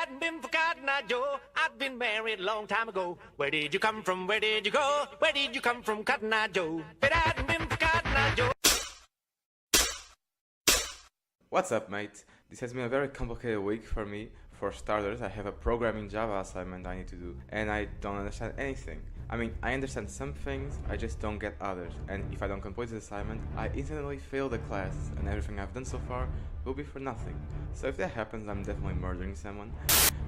hadn't been for Cotton Eye Joe, I'd been married a long time ago. Where did you come from? Where did you go? Where did you come from, Cotton Eye Joe? If it hadn't been for Cotton Eye Joe. What's up, mate? This has been a very complicated week for me. For starters, I have a programming Java assignment I need to do, and I don't understand anything. I mean, I understand some things, I just don't get others, and if I don't complete the assignment, I instantly fail the class, and everything I've done so far will be for nothing. So if that happens, I'm definitely murdering someone.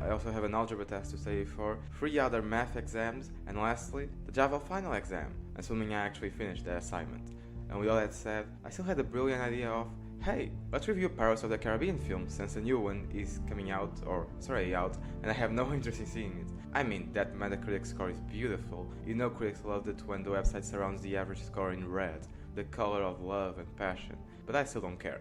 I also have an algebra test to study for, 3 other math exams, and lastly, the Java final exam, assuming I actually finish the assignment. And with all that said, I still had the brilliant idea of, hey, let's review Pirates of the Caribbean film since a new one is coming out, or it's already out, and I have no interest in seeing it. I mean, that Metacritic score is beautiful. You know critics loved it when the website surrounds the average score in red, the color of love and passion, but I still don't care.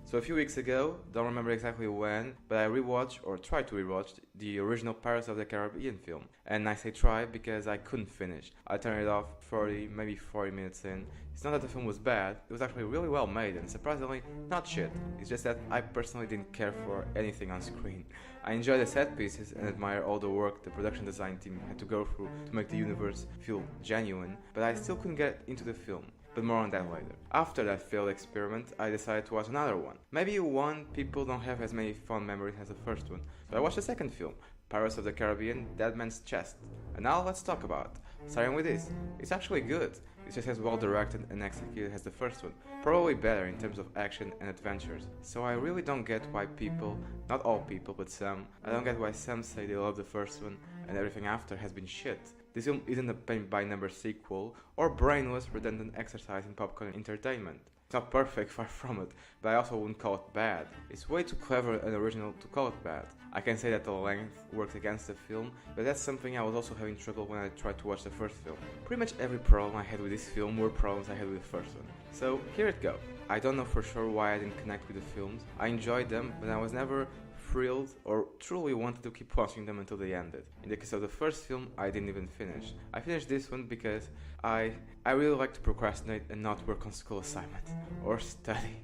So a few weeks ago, don't remember exactly when, but I rewatched, or tried to rewatch, the original Pirates of the Caribbean film. And I say try because I couldn't finish. I turned it off 30, maybe 40 minutes in. It's not that the film was bad, it was actually really well made and surprisingly not shit. It's just that I personally didn't care for anything on screen. I enjoy the set pieces and admire all the work the production design team had to go through to make the universe feel genuine, but I still couldn't get into the film. But more on that later. After that failed experiment, I decided to watch another one. Maybe one people don't have as many fond memories as the first one, so I watched the second film, Pirates of the Caribbean, Dead Man's Chest. And now let's talk about it. Starting with this, it's actually good. It's just as well directed and executed as the first one, probably better in terms of action and adventures. So I really don't get why people, not all people but some, I don't get why some say they love the first one and everything after has been shit. This film isn't a paint-by-number sequel or brainless, redundant exercise in popcorn entertainment. It's not perfect, far from it, but I also wouldn't call it bad. It's way too clever and original to call it bad. I can say that the length worked against the film, but that's something I was also having trouble when I tried to watch the first film. Pretty much every problem I had with this film were problems I had with the first one. So here it goes. I don't know for sure why I didn't connect with the films. I enjoyed them, but I was never thrilled or truly wanted to keep watching them until they ended. In the case of the first film, I didn't even finish. I finished this one because I really like to procrastinate and not work on school assignments or study.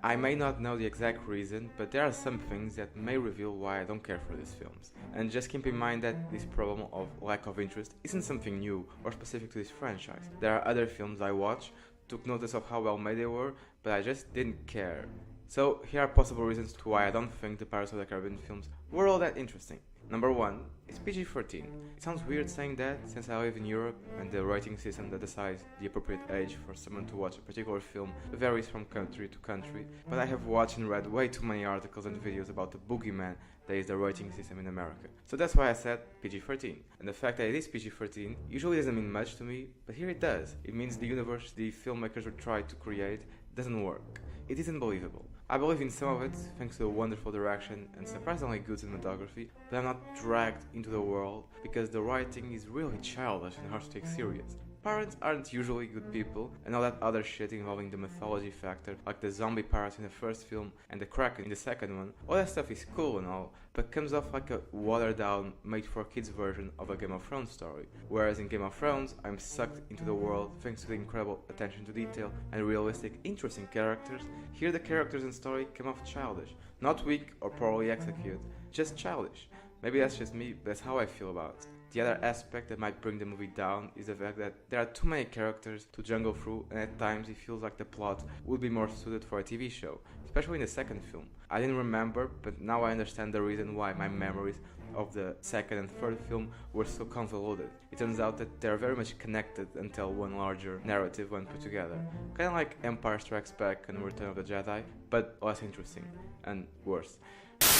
I may not know the exact reason, but there are some things that may reveal why I don't care for these films. And just keep in mind that this problem of lack of interest isn't something new or specific to this franchise. There are other films I watch, took notice of how well made they were, but I just didn't care. So here are possible reasons to why I don't think the Pirates of the Caribbean films were all that interesting. Number 1, it's PG-13. It sounds weird saying that since I live in Europe and the rating system that decides the appropriate age for someone to watch a particular film varies from country to country, but I have watched and read way too many articles and videos about the boogeyman that is the rating system in America. So that's why I said PG-13. And the fact that it is PG-13 usually doesn't mean much to me, but here it does. It means the universe the filmmakers were trying to create doesn't work. It isn't believable. I believe in some of it thanks to a wonderful direction and surprisingly good cinematography, but I'm not dragged into the world because the writing is really childish and hard to take serious. Pirates aren't usually good people, and all that other shit involving the mythology factor, like the zombie pirates in the first film and the Kraken in the second one, all that stuff is cool and all, but comes off like a watered down, made for kids version of a Game of Thrones story. Whereas in Game of Thrones, I'm sucked into the world thanks to the incredible attention to detail and realistic, interesting characters. Here the characters and story come off childish, not weak or poorly executed, just childish. Maybe that's just me, but that's how I feel about it. The other aspect that might bring the movie down is the fact that there are too many characters to jungle through, and at times it feels like the plot would be more suited for a TV show, especially in the second film. I didn't remember, but now I understand the reason why my memories of the second and third film were so convoluted. It turns out that they're very much connected and tell one larger narrative when put together. Kinda like Empire Strikes Back and Return of the Jedi, but less interesting, and worse.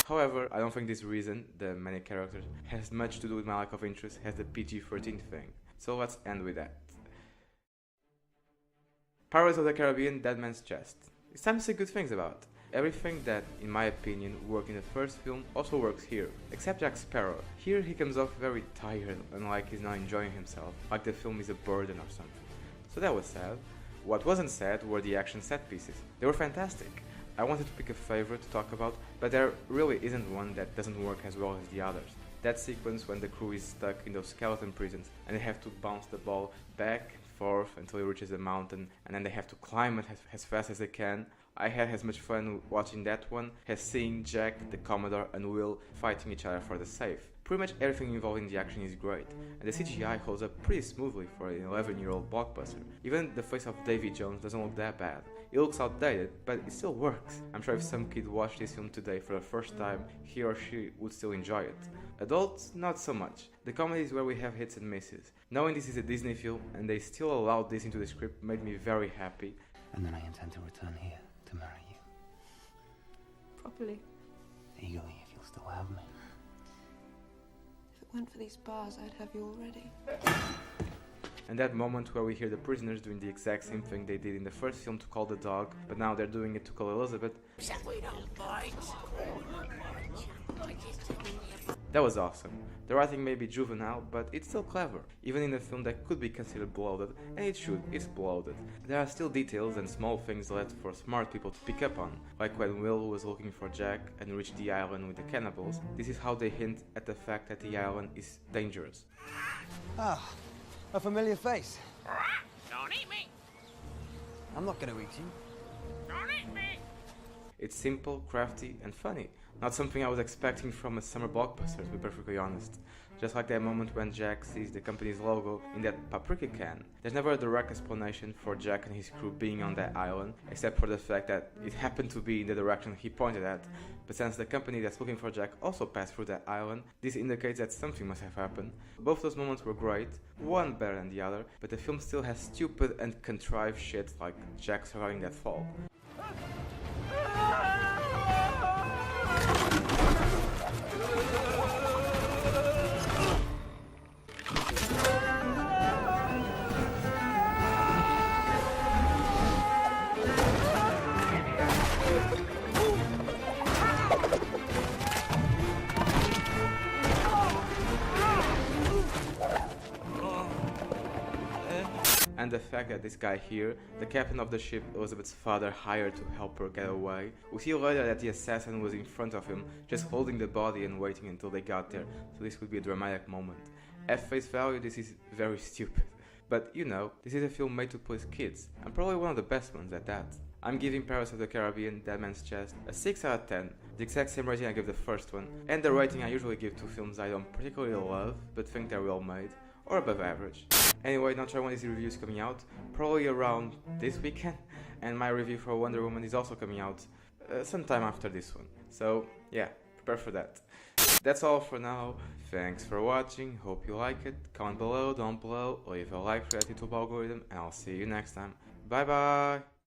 However, I don't think this reason, the many characters, has much to do with my lack of interest as the PG-13 thing. So let's end with that. Pirates of the Caribbean, Dead Man's Chest. It's time to say good things about it. Everything that, in my opinion, worked in the first film also works here, except Jack Sparrow. Here he comes off very tired and like he's not enjoying himself, like the film is a burden or something. So that was sad. What wasn't sad were the action set pieces. They were fantastic. I wanted to pick a favorite to talk about, but there really isn't one that doesn't work as well as the others. That sequence when the crew is stuck in those skeleton prisons and they have to bounce the ball back and forth until it reaches the mountain, and then they have to climb it as fast as they can. I had as much fun watching that one as seeing Jack, the Commodore, and Will fighting each other for the safe. Pretty much everything involved in the action is great, and the CGI holds up pretty smoothly for an 11-year-old blockbuster. Even the face of Davy Jones doesn't look that bad. It looks outdated, but it still works. I'm sure if some kid watched this film today for the first time, he or she would still enjoy it. Adults, not so much. The comedy is where we have hits and misses. Knowing this is a Disney film and they still allowed this into the script made me very happy. And then I intend to return here to marry you. Properly. Legally, if you'll still have me. If it weren't for these bars, I'd have you already. And that moment where we hear the prisoners doing the exact same thing they did in the first film to call the dog, but now they're doing it to call Elizabeth. That was awesome. The writing may be juvenile, but it's still clever, even in a film that could be considered bloated, and it should, it's bloated. There are still details and small things left for smart people to pick up on, like when Will was looking for Jack and reached the island with the cannibals. This is how they hint at the fact that the island is dangerous. Ah, a familiar face. Don't eat me! I'm not gonna eat you. Don't eat me! It's simple, crafty, and funny. Not something I was expecting from a summer blockbuster, to be perfectly honest. Just like that moment when Jack sees the company's logo in that paprika can. There's never a direct explanation for Jack and his crew being on that island, except for the fact that it happened to be in the direction he pointed at. But since the company that's looking for Jack also passed through that island, this indicates that something must have happened. Both those moments were great, one better than the other, but the film still has stupid and contrived shit like Jack surviving that fall. And the fact that this guy here, the captain of the ship Elizabeth's father hired to help her get away. We see later that the assassin was in front of him, just holding the body and waiting until they got there, so this would be a dramatic moment. At face value, this is very stupid. But you know, this is a film made to please kids, and probably one of the best ones at that. I'm giving Pirates of the Caribbean, Dead Man's Chest a 6 out of 10, the exact same rating I gave the first one, and the rating I usually give to films I don't particularly love, but think they're well made, or above average. Anyway, not sure when this review is coming out, probably around this weekend, and my review for Wonder Woman is also coming out sometime after this one. So yeah, prepare for that. That's all for now. Thanks for watching, hope you like it. Comment below, down below, leave a like for that YouTube algorithm, and I'll see you next time. Bye bye!